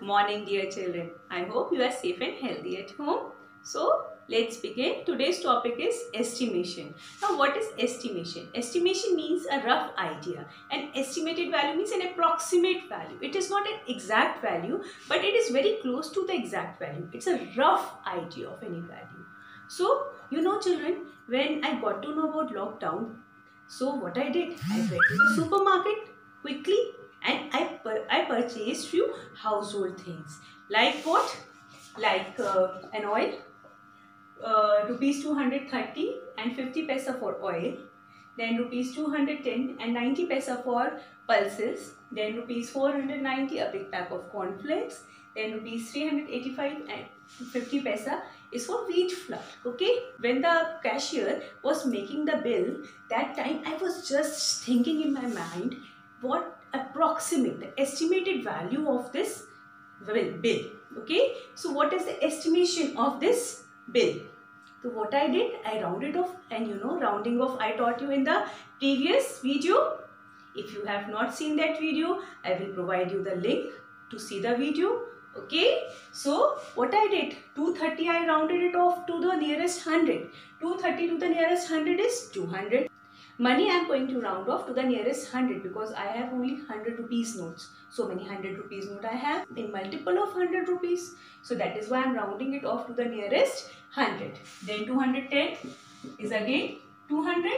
Morning, dear children. I hope you are safe and healthy at home. So, let's begin. Today's topic is estimation. Now, what is estimation? Estimation means a rough idea. An estimated value means an approximate value. It is not an exact value, but it is very close to the exact value. It's a rough idea of any value. So, children, when I got to know about lockdown, so what I did, I went to the supermarket quickly and I purchased few household things. Like what? Like an oil, rupees 230 and 50 paisa for oil. Then rupees 210 and 90 paisa for pulses. Then rupees 490 a big pack of cornflakes. Then rupees 385 and 50 paisa is for wheat flour. Okay, when the cashier was making the bill, that time I was just thinking in my mind what approximate the estimated value of this bill. Okay, so what is the estimation of this bill? So what I did, I rounded off, and rounding off I taught you in the previous video. If you have not seen that video, I will provide you the link to see the video. Okay, so what I did, 230 I rounded it off to the nearest 100. 230 to the nearest 100 is 200. Money I am going to round off to the nearest 100 because I have only 100 rupees notes. So many 100 rupees note I have in multiple of 100 rupees. So that is why I am rounding it off to the nearest 100. Then 210 is again 200.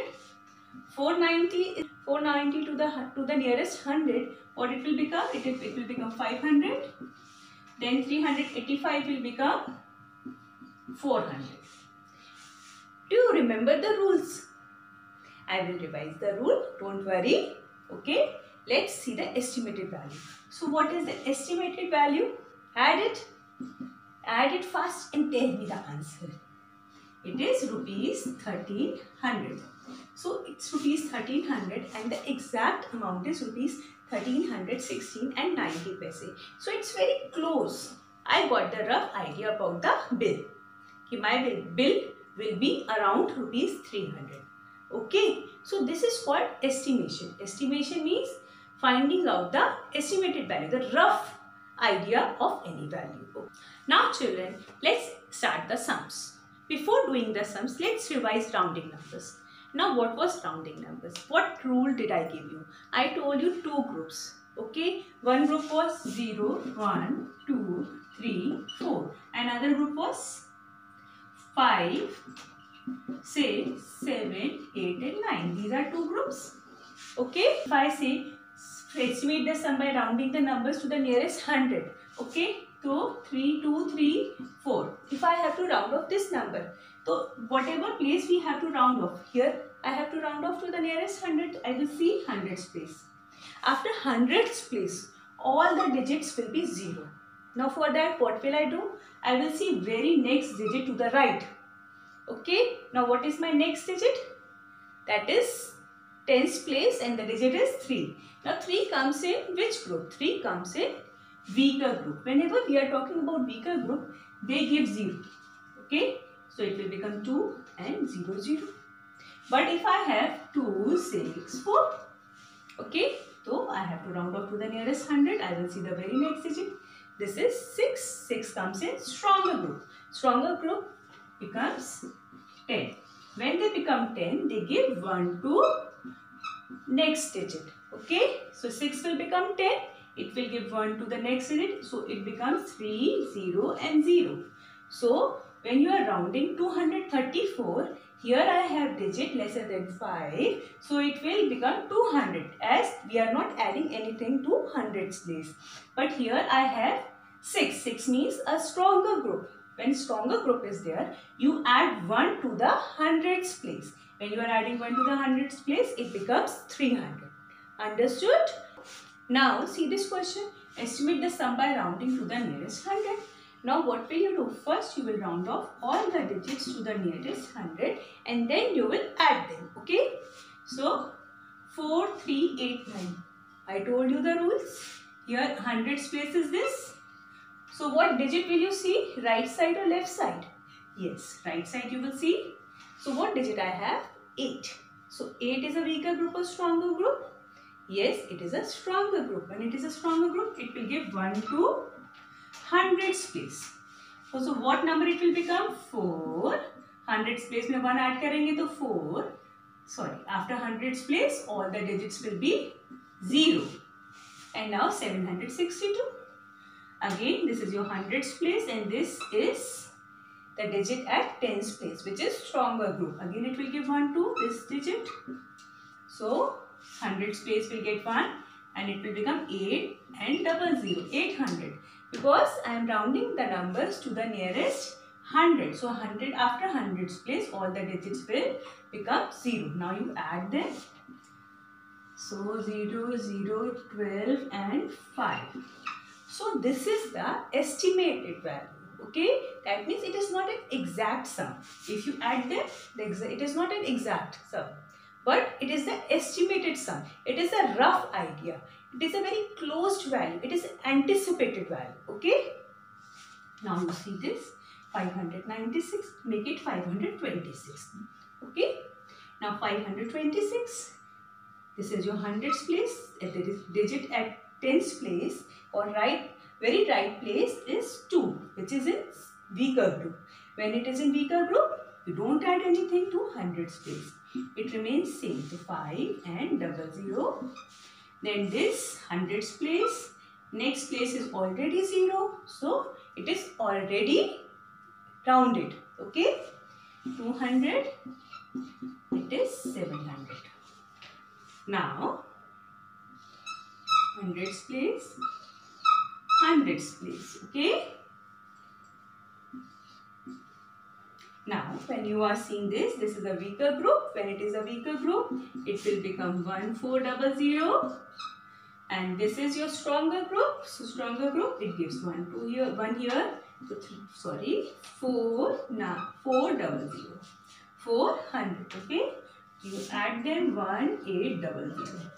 490 to the nearest 100. What it will become? It will become 500. Then 385 will become 400. Do you remember the rules? I will revise the rule. Don't worry. Okay. Let's see the estimated value. So what is the estimated value? Add it. Add it fast and tell me the answer. It is rupees 1300. So it's rupees 1300 and the exact amount is rupees 1316 and 90 paise. So it's very close. I got the rough idea about the bill. My bill will be around rupees 300. Okay. So this is called estimation. Estimation means finding out the estimated value, the rough idea of any value. Now children, let's start the sums. Before doing the sums, let's revise rounding numbers. Now what was rounding numbers? What rule did I give you? I told you two groups. Okay, one group was 0, 1, 2, 3, 4. Another group was 5, 6, 7, 8 and 9. These are two groups. Okay, if I say estimate the sum by rounding the numbers to the nearest 100. Okay, so 3, 2, 3, 4. If I have to round off this number, so whatever place we have to round off, here I have to round off to the nearest 100. I will see hundreds place. After hundreds place, all the digits will be 0. Now for that, what will I do? I will see very next digit to the right. Okay, now what is my next digit? That is tens place and the digit is 3. Now 3 comes in which group? 3 comes in weaker group. Whenever we are talking about weaker group, they give 0. Okay, so it will become 2 and 0, 0. But if I have 2, 6, 4, okay, so I have to round off to the nearest 100. I will see the very next digit. This is 6. 6 comes in stronger group. Stronger group becomes 10. When they become 10, they give 1 to next digit. Okay, so 6 will become 10. It will give 1 to the next digit. So it becomes 3, 0 and 0. So when you are rounding 234, here I have digit lesser than 5. So it will become 200 as we are not adding anything to hundreds place. But here I have 6. 6 means a stronger group. When stronger group is there, you add 1 to the hundreds place. When you are adding 1 to the hundreds place, it becomes 300. Understood? Now see this question. Estimate the sum by rounding to the nearest 100. Now what will you do? First you will round off all the digits to the nearest 100 and then you will add them. Okay? So 4, 3, 8, 9. I told you the rules. Here hundreds place is this. So what digit will you see? Right side or left side? Yes, right side you will see. So what digit I have? 8. So 8 is a weaker group or stronger group? Yes, it is a stronger group. When it is a stronger group, it will give 1 to hundreds place. So what number it will become? 4. Hundreds place में 1 add करेंगे तो 4. Sorry, after hundreds place all the digits will be 0. And now 762. Again this is your hundreds place and this is the digit at tens place, which is stronger group. Again it will give 1 to this digit. So hundreds place will get 1 and it will become 8 and 00, 800. Because I am rounding the numbers to the nearest 100. So 100 after hundreds place all the digits will become 0. Now you add them. So 0, 0, 12 and 5. So this is the estimated value. Okay, that means it is not an exact sum. If you add them, it is not an exact sum, but it is the estimated sum. It is a rough idea. It is a very closed value. It is an anticipated value. Okay. Now you see this 596. Make it 526. Okay. Now 526. This is your hundreds place. It is digit at tens place or very right place is 2, which is in weaker group. When it is in weaker group, you don't add anything to hundreds place. It remains same. So 5 and 00. Then this hundreds place. Next place is already 0. So it is already rounded. Okay. 200. It is 700. Now hundreds place. Hundreds place. Okay. Now when you are seeing this is a weaker group. When it is a weaker group, it will become 1400. And this is your stronger group. So stronger group, it gives 1 here. So 400. 400. Okay. You add them 1800.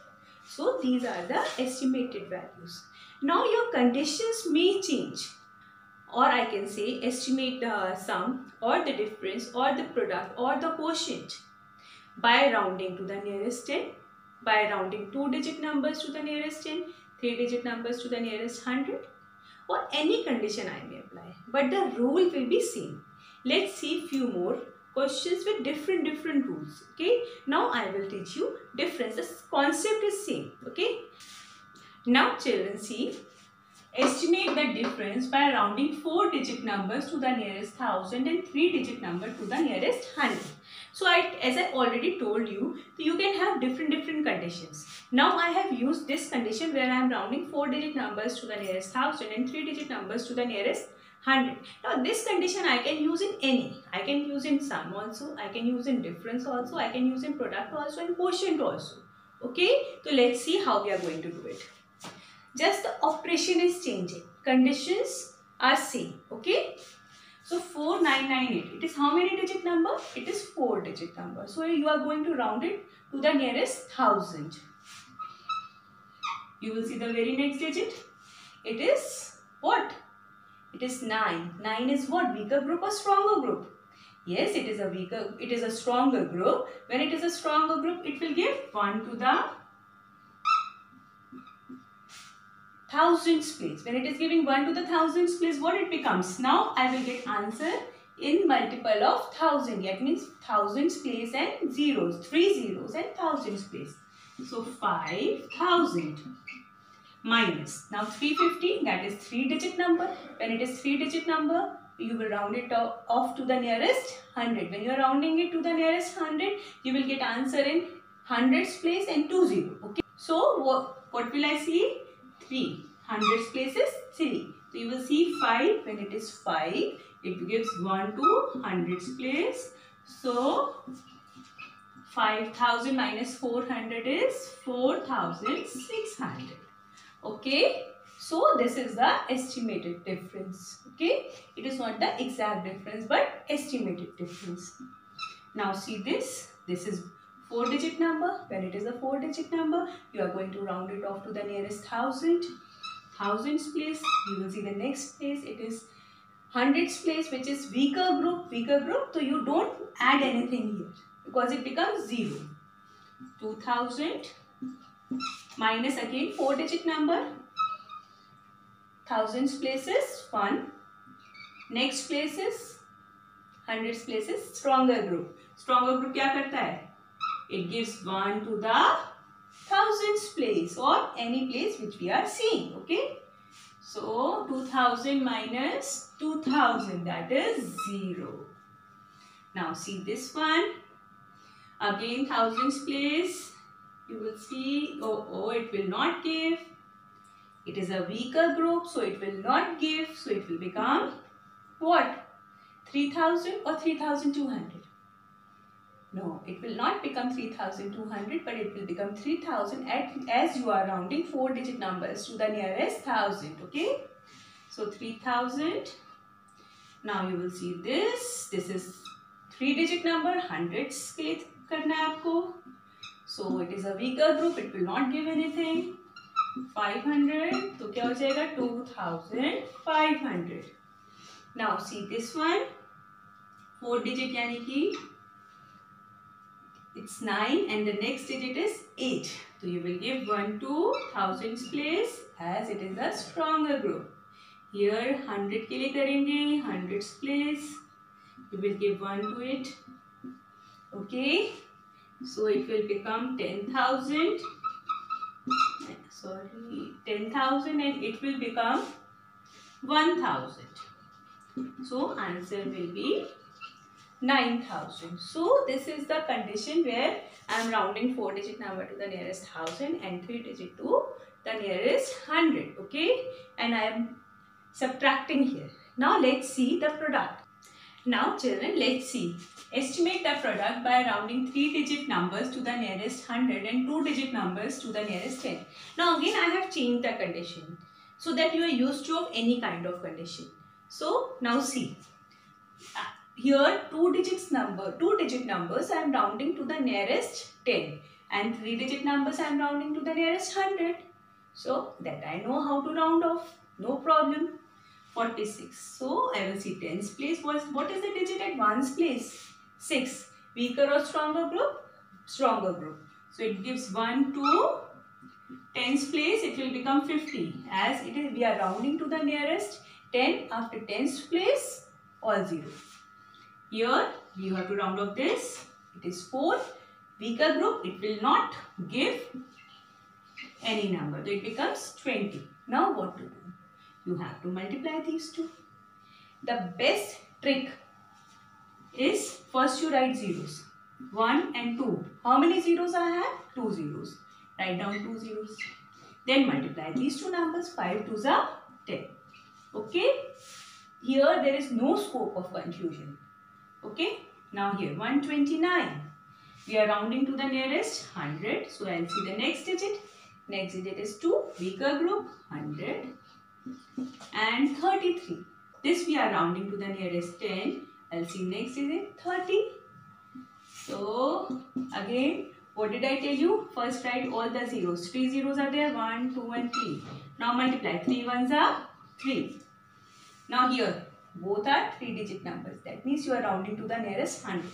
So these are the estimated values. Now your conditions may change, or I can say estimate the sum or the difference or the product or the quotient by rounding to the nearest 10, by rounding 2-digit numbers to the nearest 10, 3-digit numbers to the nearest 100, or any condition I may apply. But the rule will be same. Let's see few more questions with different rules. Okay. Now I will teach you difference. The concept is same. Okay. Now children, see, estimate the difference by rounding 4-digit numbers to the nearest 1000 and 3-digit number to the nearest 100. So as I already told you, you can have different conditions. Now I have used this condition where I am rounding 4-digit numbers to the nearest 1000 and 3-digit numbers to the nearest 100. Now this condition I can use in any. I can use in sum also, I can use in difference also, I can use in product also and quotient also. Okay, so let's see how we are going to do it. Just the operation is changing. Conditions are same. Okay. So 4998. It is how many digit number? It is 4-digit number. So you are going to round it to the nearest 1000. You will see the very next digit. It is what? It is 9. 9 is what? Weaker group or stronger group? Yes, it is a stronger group. When it is a stronger group, it will give 1 to the thousands place. When it is giving 1 to the thousands place, what it becomes? Now I will get answer in multiple of 1000. That means thousands place and zeros, 3 zeros and thousands place. So 5000 minus. Now 350, that is 3-digit number. When it is 3-digit number, you will round it off to the nearest 100. When you are rounding it to the nearest 100, you will get answer in hundreds place and 2 0. Okay. So what will I see? 3. Hundreds place is 3. So you will see 5. When it is 5, it gives 1 to hundreds place. So 5000 minus 400 is 4600. Okay. So this is the estimated difference. Okay. It is not the exact difference but estimated difference. Now see this. This is 4-digit number. When it is a 4-digit number, you are going to round it off to the nearest 1000. Thousands place. You will see the next place. It is hundreds place, which is weaker group. Weaker group. So you don't add anything here because it becomes 0. 2000 minus again 4-digit number. thousands place is 1. Next place is hundreds place is stronger group. Stronger group क्या करता है? It gives 1 to the thousands place or any place which we are seeing. Okay. So 2000 minus 2000, that is 0. Now see this one. Again thousands place. You will see, oh, it will not give. It is a weaker group, so it will not give. So it will become what? 3000 or 3200? No, it will not become 3200, but it will become 3000 as you are rounding 4-digit numbers to the nearest thousand. Okay. So 3000. Now you will see this. This is 3-digit number. Hundreds के लिए करना है आपको. So it is a weaker group. It will not give anything. 500. तो क्या हो जाएगा? 2500. Now see this one. 4-digit यानी कि it's 9 and the next digit is 8. So you will give 1 to thousands place as it is a stronger group. Here 100 के लिए करेंगे hundreds place. You will give 1 to it. Okay. So it will become 10,000. Sorry, 10,000 and it will become 1,000. So answer will be 9,000. So this is the condition where I am rounding 4-digit number to the nearest thousand and 3-digit to the nearest 100. Okay, and I am subtracting here. Now let's see the product. Now children, let's see. Estimate the product by rounding 3-digit numbers to the nearest 100 and 2-digit numbers to the nearest 10. Now again I have changed the condition so that you are used to of any kind of condition. So now see. Here 2-digit numbers I am rounding to the nearest 10 and 3-digit numbers I am rounding to the nearest 100. So that I know how to round off. No problem. 46. So I will see tens place. What is the digit at ones place? 6. Weaker or stronger group? Stronger group. So it gives 1 to tens place. It will become 50. As it is, we are rounding to the nearest 10. After tens place, all 0. Here you have to round off this. It is 4. Weaker group, it will not give any number. So it becomes 20. Now what to do? You have to multiply these two. The best trick is first you write zeros. 1 and 2. How many zeros I have? 2 zeros. Write down 2 zeros. Then multiply these two numbers. 5 2s are 10. Okay. Here there is no scope of confusion. Okay. Now here 129. We are rounding to the nearest 100. So I will see the next digit. Next digit is 2. Weaker group 100. And 33. This we are rounding to the nearest 10. I'll see next digit 30. So again, what did I tell you? First write all the zeros. 3 zeros are there. 1, 2 and 3. Now multiply. 3 ones are 3. Now here both are 3-digit numbers. That means you are rounding to the nearest 100.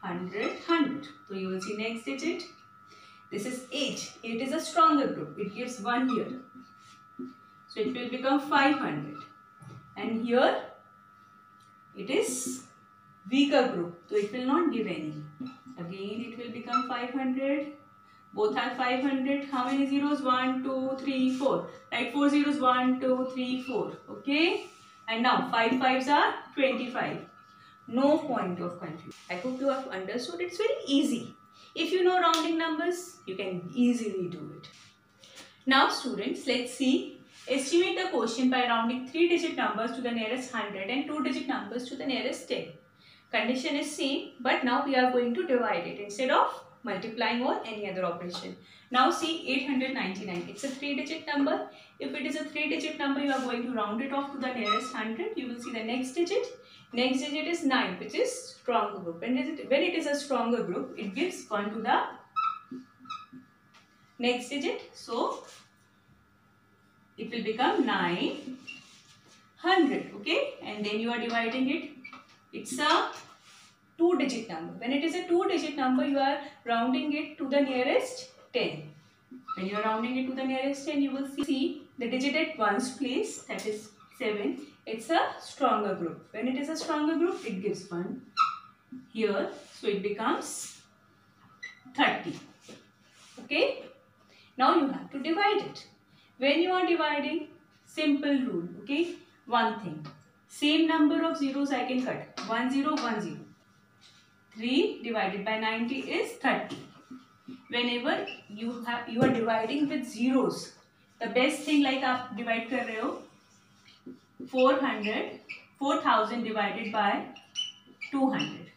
100, 100. So you will see next digit. This is 8. 8 is a stronger group. It gives 1 here. So it will become 500. And here it is weaker group. So it will not give any. Again it will become 500. Both are 500. How many zeros? 1, 2, 3, 4. Right? 4 zeros. 1, 2, 3, 4. Okay. And now 5 5s are 25. No point of confusion. I hope you have understood. It's very easy. If you know rounding numbers, you can easily do it. Now students, let's see. Estimate the quotient by rounding 3-digit numbers to the nearest 100 and 2-digit numbers to the nearest 10. Condition is same, but now we are going to divide it instead of multiplying or any other operation. Now see 899. It's a 3-digit number. If it is a 3-digit number, you are going to round it off to the nearest 100. You will see the next digit. Next digit is 9, which is stronger group. And when it is a stronger group, it gives 1 to the next digit. So it will become 900. Okay, and then you are dividing it. It's a 2-digit number. When it is a 2-digit number, you are rounding it to the nearest 10. When you are rounding it to the nearest 10, you will see the digit at ones place, that is 7, it's a stronger group. When it is a stronger group, it gives 1 here, so it becomes 30. Okay, now you have to divide it. When you are dividing, simple rule, okay, one thing, same number of zeros I can cut, 1 0 1 0. 3 divided by 90 is 30. Whenever you are dividing with zeros, the best thing, like आप divide कर रहे हो 4000 divided by 200.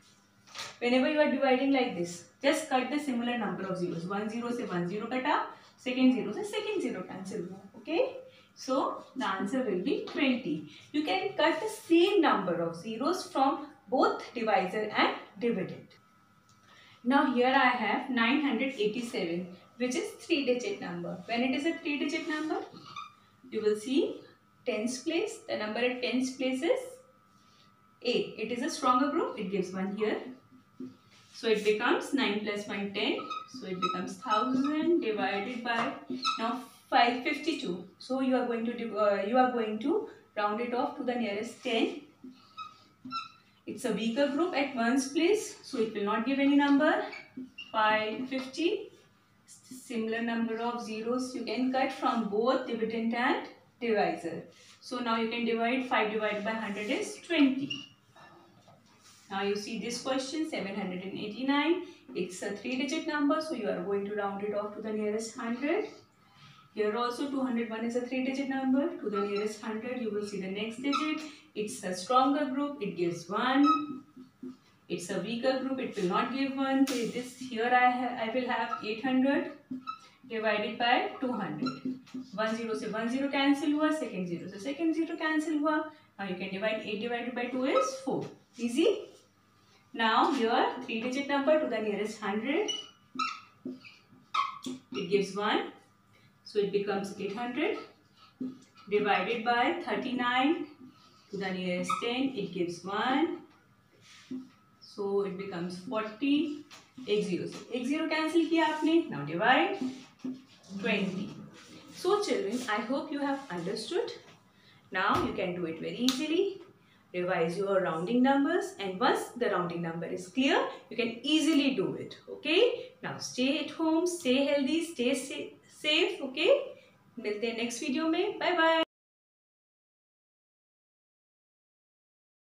Whenever you are dividing like this, just cut the similar number of zeros. 1 0 से 1 0 कटा, second 0 से second 0 cancel हुआ. Okay, so the answer will be 20. You can cut the same number of zeros from both divisor and dividend. Now here I have 987, which is 3-digit number. When it is a 3-digit number, you will see tens place. The number at tens place is 8. It is a stronger group. It gives 1 here. So it becomes 9 plus 1 10. So it becomes 1000 divided by now 552. So you are going to round it off to the nearest 10. It's a weaker group at ones place, so it will not give any number. 550. Similar number of zeros you can cut from both dividend and divisor. So now you can divide 5 divided by 100 is 20. Now you see this question 789. It's a 3-digit number, so you are going to round it off to the nearest 100. Here also 201 is a 3-digit number. To the nearest 100, you will see the next digit. It's a stronger group. It gives 1. It's a weaker group. It will not give 1. So this here I will have 800 divided by 200. 1 0 से 1 0 cancel हुआ. Second 0 से second 0 cancel हुआ. Now you can divide 8 divided by 2 is 4. Easy. Now here 3-digit number to the nearest 100. It gives 1. So it becomes 800 divided by 39 to the nearest 10. It gives 1. So it becomes 40. एक zero cancel किया आपने. Now divide 20. So children, I hope you have understood. Now you can do it very easily. Revise your rounding numbers, and once the rounding number is clear, you can easily do it. Okay. Now stay at home, stay healthy, stay safe. Okay. मिलते हैं next video में. Bye bye.